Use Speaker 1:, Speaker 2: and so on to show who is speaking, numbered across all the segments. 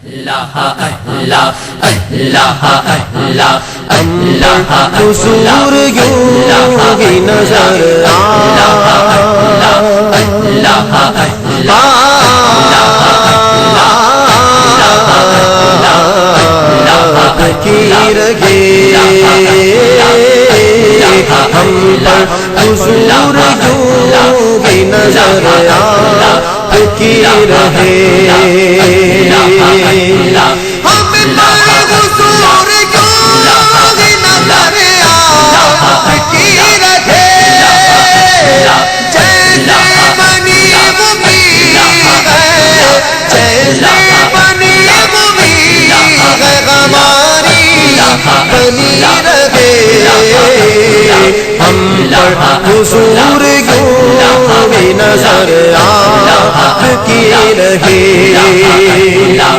Speaker 1: اللہ اللہ اللہ اللہ اللہ
Speaker 2: حضور یوں ہی نظر کی رہے ہم پر حضور یوں ہی نظر کی رہے ہم پر حضور یوں بھی نظر کی رہے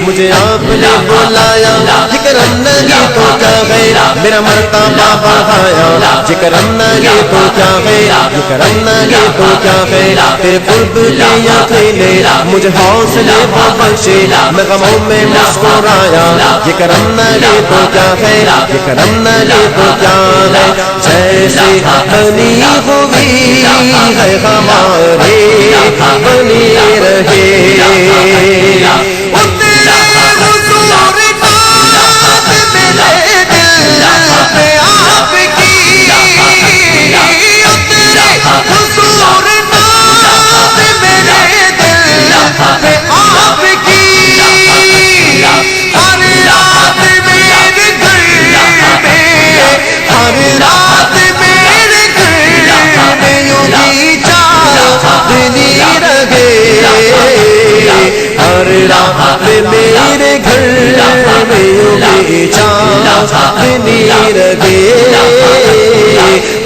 Speaker 2: مجھے آپ نے بلایا ذکر نہیں تو کیا ہے میرا مرتبہ بڑھایا ذکر نہیں تو کیا ہے ذکر نہیں تو کیا ہے تیرے قرب کی اکیلے مجھے حوصلے بخشے میں غموں میں مسکرایا ذکر نہیں تو کیا ہے ذکر نہیں تو کیا ہے جیسے بنی ہوئی ہے ہمارے بنی رہے میرے گھر میں یوں بھی چاندنی رہے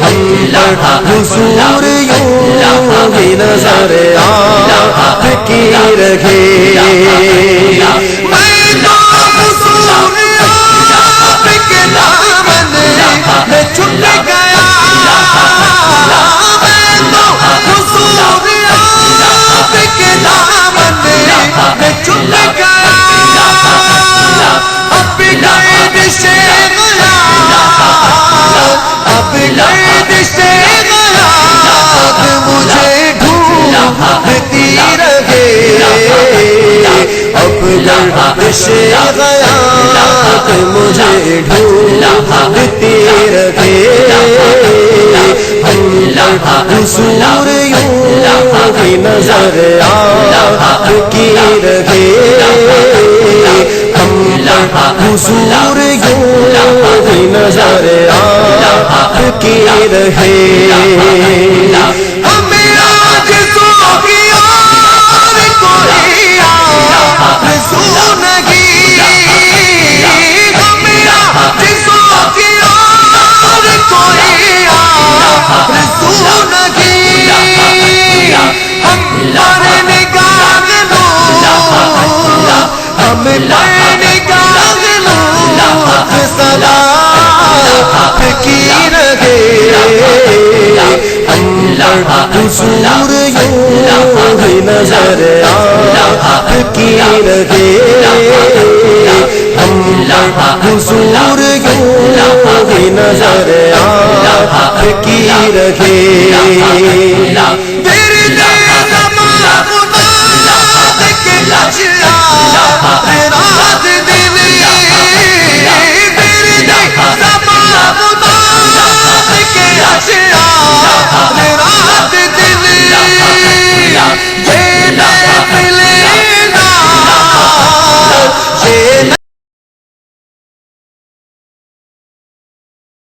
Speaker 2: ہم پر حضور یوں بھی نظر کی رہے غیات مجھے ڈھونڈتی رہے ہم پر حضور یوں بھی نظر کی رہے ہم پر حضور یوں بھی نظر کی رہے حضور یوں ہی نظر کی رہے ہم پر حضور یوں ہی نظر کی رہے